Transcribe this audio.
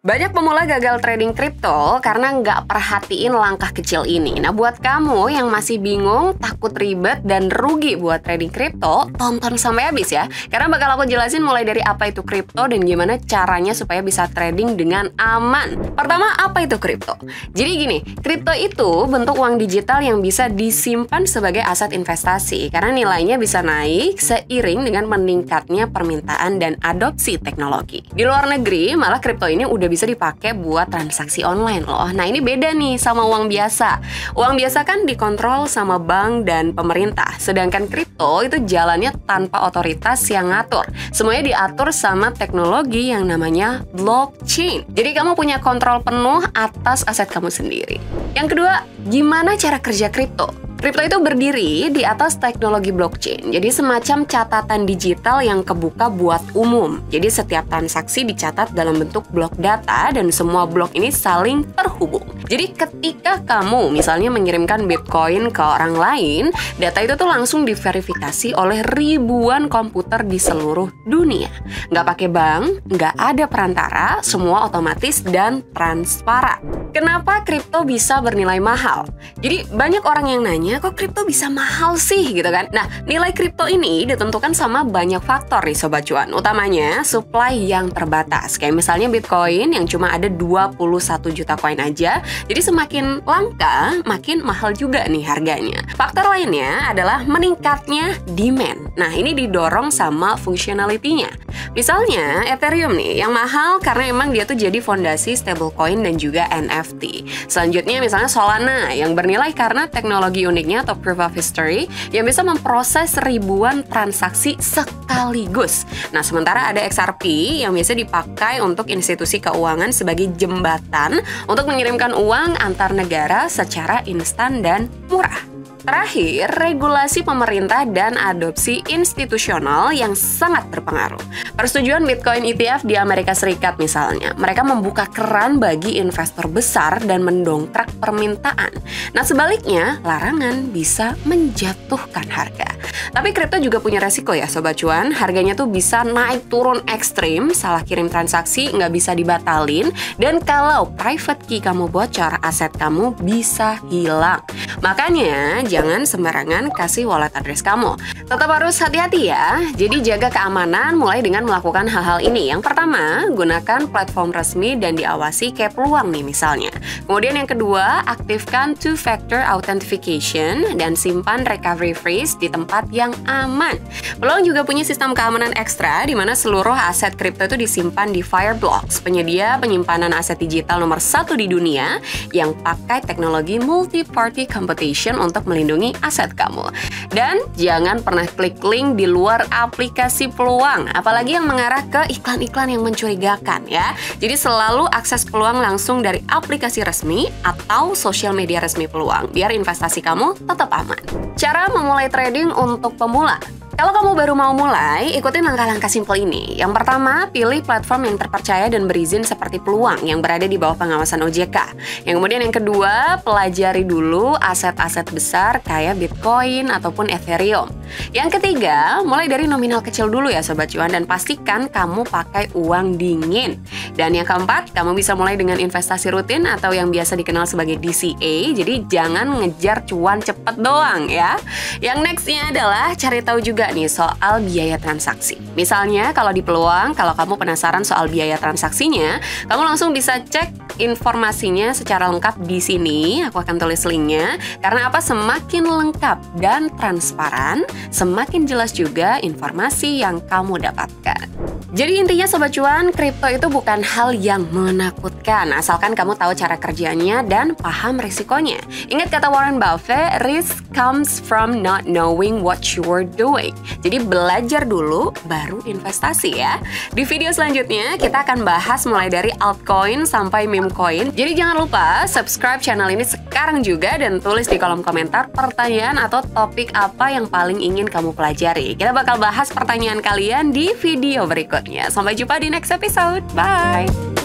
Banyak pemula gagal trading kripto karena nggak perhatiin langkah kecil ini. Nah, buat kamu yang masih bingung, takut ribet, dan rugi buat trading kripto, tonton sampai habis ya. Karena bakal aku jelasin mulai dari apa itu kripto dan gimana caranya supaya bisa trading dengan aman. Pertama, apa itu kripto? Jadi gini, kripto itu bentuk uang digital yang bisa disimpan sebagai aset investasi karena nilainya bisa naik seiring dengan meningkatnya permintaan dan adopsi teknologi. Di luar negeri, malah kripto ini udah bisa dipakai buat transaksi online loh. Nah, ini beda nih sama uang biasa. Uang biasa kan dikontrol sama bank dan pemerintah. Sedangkan kripto itu jalannya tanpa otoritas yang ngatur. Semuanya diatur sama teknologi yang namanya blockchain. Jadi kamu punya kontrol penuh atas aset kamu sendiri. Yang kedua, gimana cara kerja kripto? Kripto itu berdiri di atas teknologi blockchain, jadi semacam catatan digital yang kebuka buat umum. Jadi setiap transaksi dicatat dalam bentuk blok data dan semua blok ini saling terhubung. Jadi ketika kamu misalnya mengirimkan Bitcoin ke orang lain, data itu tuh langsung diverifikasi oleh ribuan komputer di seluruh dunia. Nggak pakai bank, nggak ada perantara, semua otomatis dan transparan. Kenapa kripto bisa bernilai mahal? Jadi banyak orang yang nanya, kok kripto bisa mahal sih gitu kan? Nah, nilai kripto ini ditentukan sama banyak faktor nih Sobat Cuan. Utamanya supply yang terbatas. Kayak misalnya Bitcoin yang cuma ada 21 juta koin aja. Jadi semakin langka, makin mahal juga nih harganya. Faktor lainnya adalah meningkatnya demand. Nah, ini didorong sama functionality-nya. Misalnya Ethereum nih yang mahal karena emang dia tuh jadi fondasi stablecoin dan juga NFT. Selanjutnya misalnya Solana yang bernilai karena teknologi uniknya atau proof of history yang bisa memproses ribuan transaksi sekaligus. Nah, sementara ada XRP yang biasa dipakai untuk institusi keuangan sebagai jembatan untuk mengirimkan uang antar negara secara instan dan murah. Terakhir, regulasi pemerintah dan adopsi institusional yang sangat berpengaruh. Persetujuan Bitcoin ETF di Amerika Serikat misalnya, mereka membuka keran bagi investor besar dan mendongkrak permintaan. Nah, sebaliknya, larangan bisa menjatuhkan harga. Tapi kripto juga punya resiko ya Sobat Cuan, harganya tuh bisa naik turun ekstrim, salah kirim transaksi nggak bisa dibatalin, dan kalau private key kamu bocor, aset kamu bisa hilang. Makanya, jangan sembarangan kasih wallet address kamu. Tetap harus hati-hati ya. Jadi jaga keamanan mulai dengan melakukan hal-hal ini. Yang pertama, gunakan platform resmi dan diawasi kayak peluang nih misalnya. Kemudian yang kedua, aktifkan two-factor authentication dan simpan recovery phrase di tempat yang aman. Peluang juga punya sistem keamanan ekstra di mana seluruh aset kripto itu disimpan di Fireblocks, penyedia penyimpanan aset digital nomor 1 di dunia yang pakai teknologi multi-party computation untuk melindungi aset kamu. Dan jangan pernah klik link di luar aplikasi peluang, apalagi yang mengarah ke iklan-iklan yang mencurigakan ya. Jadi selalu akses peluang langsung dari aplikasi resmi atau sosial media resmi peluang, biar investasi kamu tetap aman. Cara memulai trading untuk pemula. Kalau kamu baru mau mulai, ikutin langkah-langkah simpel ini. Yang pertama, pilih platform yang terpercaya dan berizin seperti Peluang yang berada di bawah pengawasan OJK. Yang kemudian yang kedua, pelajari dulu aset-aset besar kayak Bitcoin ataupun Ethereum. Yang ketiga, mulai dari nominal kecil dulu ya Sobat Cuan dan pastikan kamu pakai uang dingin. Dan yang keempat, kamu bisa mulai dengan investasi rutin atau yang biasa dikenal sebagai DCA. Jadi jangan ngejar cuan cepet doang ya. Yang nextnya adalah cari tahu juga nih soal biaya transaksi. Misalnya kalau di Peluang, kalau kamu penasaran soal biaya transaksinya, kamu langsung bisa cek informasinya secara lengkap di sini. Aku akan tulis linknya. Karena apa? Semakin lengkap dan transparan, semakin jelas juga informasi yang kamu dapatkan. Jadi intinya Sobat Cuan, kripto itu bukan hal yang menakutkan, asalkan kamu tahu cara kerjanya dan paham risikonya. Ingat kata Warren Buffett, risk comes from not knowing what you're doing. Jadi belajar dulu, baru investasi ya. Di video selanjutnya, kita akan bahas mulai dari altcoin sampai meme coin. Jadi jangan lupa subscribe channel ini sekarang juga dan tulis di kolom komentar pertanyaan atau topik apa yang paling ingin kamu pelajari. Kita bakal bahas pertanyaan kalian di video berikutnya. Sampai jumpa di next episode. Bye!